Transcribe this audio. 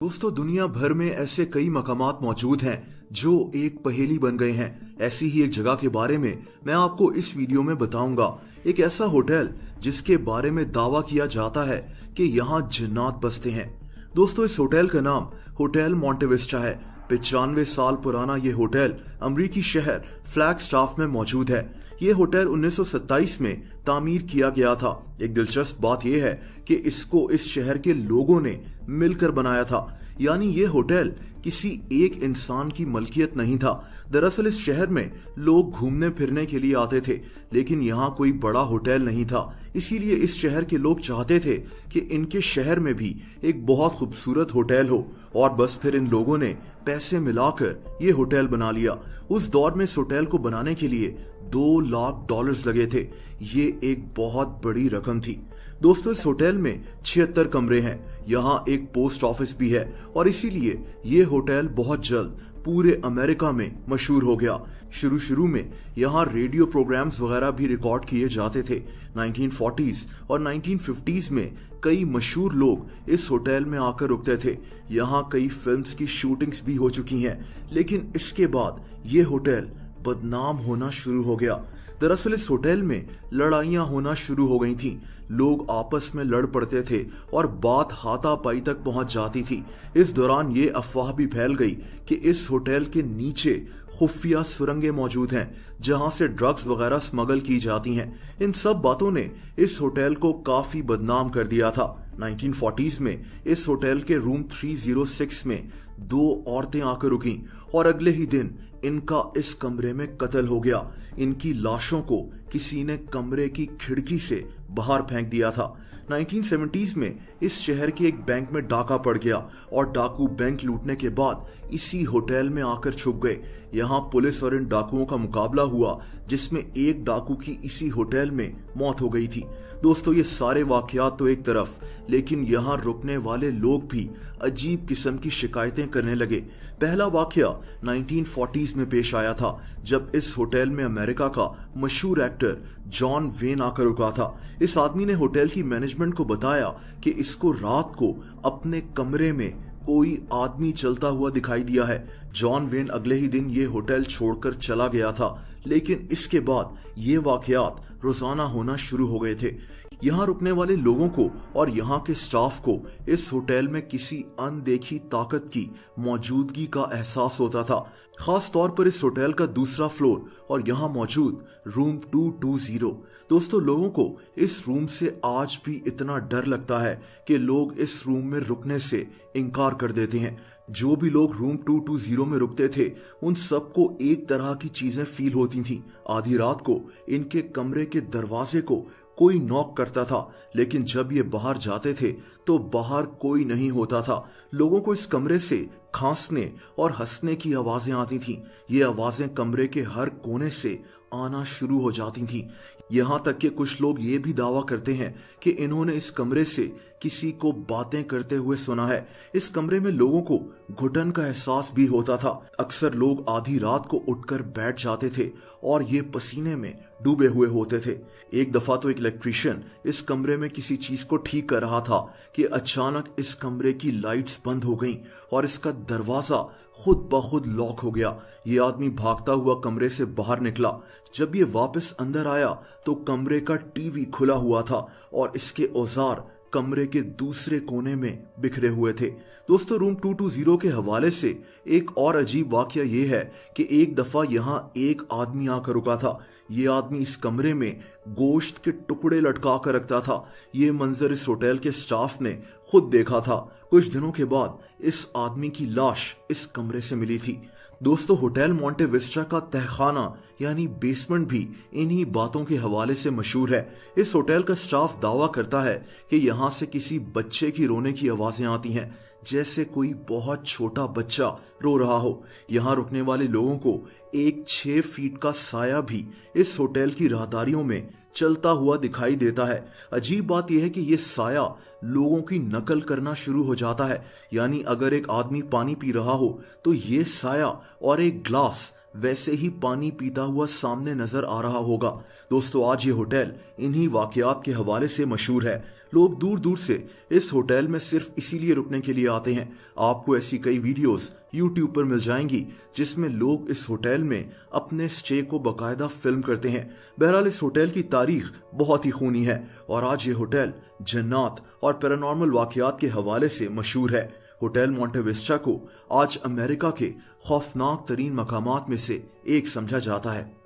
दोस्तों, दुनिया भर में ऐसे कई मकामात मौजूद हैं जो एक पहेली बन गए हैं। ऐसी ही एक जगह के बारे में मैं आपको इस वीडियो में बताऊंगा। एक ऐसा होटल जिसके बारे में दावा किया जाता है कि यहाँ जिन्नात बसते हैं। दोस्तों, इस होटल का नाम होटल मॉन्टेविस्टा है। 95 साल पुराना ये होटल अमरीकी शहर फ्लैगस्टाफ में मौजूद है। ये होटल 1927 में तामीर किया गया था। एक दिलचस्प बात यह है कि इसको इस शहर के लोगों ने मिलकर बनाया था, यानी ये होटल किसी एक इंसान की मलकियत नहीं था। दरअसल इस शहर में लोग घूमने फिरने के लिए आते थे, लेकिन यहाँ कोई बड़ा होटल नहीं था। इसीलिए इस शहर के लोग चाहते थे कि इनके शहर में भी एक बहुत खूबसूरत होटल हो, और बस फिर इन लोगों ने पैसे मिलाकर ये होटल बना लिया। उस दौर में इस होटल को बनाने के लिए $2 लाख लगे थे। ये एक बहुत बड़ी रकम थी। दोस्तों, इस होटल में 76 कमरे हैं। यहाँ एक पोस्ट ऑफिस भी है, और इसीलिए ये होटल बहुत जल्द पूरे अमेरिका में मशहूर हो गया। शुरू में यहाँ रेडियो प्रोग्राम्स वगैरह भी रिकॉर्ड किए जाते थे। 1940s और 1950s में कई मशहूर लोग इस होटल में आकर रुकते थे। यहाँ कई फिल्म्स की शूटिंग्स भी हो चुकी हैं, लेकिन इसके बाद ये होटल बदनाम होना शुरू हो गया। दरअसल इस होटल में लड़ाइयां होना शुरू हो गई थीं। लोग आपस में लड़ पड़ते थे और बात हाथापाई तक पहुंच जाती थी। इस दौरान ये अफवाह भी फैल गई कि इस होटल के नीचे खुफिया सुरंगें मौजूद हैं, जहां से ड्रग्स वगैरह स्मगल की जाती हैं। इन सब बातों ने इस होटल को काफी बदनाम कर दिया था। 1940s में इस होटल के रूम 306 में 2 औरतें आकर रुकीं, और अगले ही दिन इनका इस कमरे में कत्ल हो गया। इनकी लाशों को किसी ने कमरे की खिड़की से बाहर फेंक दिया था। 1970s में इस शहर के एक बैंक में डाका पड़ गया, और डाकू बैंक लूटने के बाद इसी होटल में आकर छुप गए। यहाँ पुलिस और इन डाकुओं का मुकाबला हुआ, जिसमें एक डाकू की इसी होटल में मौत हो गई थी। दोस्तों, ये सारे वाकयात तो एक तरफ, लेकिन यहाँ रुकने वाले लोग भी अजीब किस्म की शिकायतें करने लगे। पहला वाकया 1940s में पेश आया था, जब इस होटल में अमेरिका का मशहूर एक्टर जॉन वेन आकर रुका था। इस आदमी ने होटल की मैनेजमेंट को बताया कि इसको रात को अपने कमरे में कोई आदमी चलता हुआ दिखाई दिया है। जॉन वेन अगले ही दिन ये होटल छोड़कर चला गया था, लेकिन इसके बाद ये वाकयात रोजाना होना शुरू हो गए थे। यहाँ रुकने वाले लोगों को और यहाँ के स्टाफ को इस होटल में किसी अनदेखी ताकत की मौजूदगी का एहसास होता था। खास तौर पर इस होटल का दूसरा फ्लोर और यहाँ मौजूद रूम 220। दोस्तों, लोगों को इस रूम से आज भी इतना डर लगता है कि लोग इस रूम में रुकने से इनकार कर देते हैं। जो भी लोग रूम 220 में रुकते थे, उन सबको एक तरह की चीजें फील होती थीं। आधी रात को इनके कमरे के दरवाजे को कोई नॉक करता था, लेकिन जब ये बाहर जाते थे तो बाहर कोई नहीं होता था। लोगों को इस कमरे से खांसने और हंसने की आवाजें आती थीं। ये आवाजें कमरे के हर कोने से आना शुरू हो जाती थीं। यहाँ तक कि कुछ लोग ये भी दावा करते हैं कि इन्होंने इस कमरे से किसी को बातें करते हुए सुना है। इस कमरे में लोगों को घुटन का एहसास भी होता था। अक्सर लोग आधी रात को उठकर बैठ जाते थे और ये पसीने में डूबे हुए होते थे। एक दफा तो एक इलेक्ट्रीशियन इस कमरे में किसी चीज को ठीक कर रहा था कि अचानक इस कमरे की लाइट्स बंद हो गईं और इसका दरवाजा खुद ब खुद लॉक हो गया। ये आदमी भागता हुआ कमरे से बाहर निकला। जब ये वापस अंदर आया तो कमरे का टीवी खुला हुआ था और इसके औजार कमरे के दूसरे कोने में बिखरे हुए थे। दोस्तों, रूम 220 के हवाले से एक और अजीब वाकया ये है कि एक दफा यहाँ एक आदमी आकर रुका था। ये आदमी इस कमरे में गोश्त के टुकड़े लटका कर रखता था। ये मंजर इस होटल के स्टाफ ने खुद देखा था। कुछ दिनों के बाद इस आदमी की लाश इस कमरे से मिली थी। दोस्तों, होटल मॉन्टेविस्टा का तहखाना यानी बेसमेंट भी इन्हीं बातों के हवाले से मशहूर है। इस होटल का स्टाफ दावा करता है कि यहाँ से किसी बच्चे की रोने की आवाजें आती हैं, जैसे कोई बहुत छोटा बच्चा रो रहा हो। यहाँ रुकने वाले लोगों को एक 6 फीट का साया भी इस होटल की राहदारियों में चलता हुआ दिखाई देता है। अजीब बात यह है कि यह साया लोगों की नकल करना शुरू हो जाता है। यानी अगर एक आदमी पानी पी रहा हो तो ये साया और एक ग्लास वैसे ही पानी पीता हुआ सामने नजर आ रहा होगा। दोस्तों, आज ये होटल इन्हीं वाकयात के हवाले से मशहूर है। लोग दूर दूर से इस होटल में सिर्फ इसीलिए रुकने के लिए आते हैं। आपको ऐसी कई वीडियोस YouTube पर मिल जाएंगी जिसमें लोग इस होटल में अपने स्टे को बाकायदा फिल्म करते हैं। बहरहाल, इस होटल की तारीख बहुत ही खूनी है और आज ये होटल जन्नत और पैरानॉर्मल वाकयात के हवाले से मशहूर है। होटल मोंटे विस्टा को आज अमेरिका के खौफनाक तरीन मकामात में से एक समझा जाता है।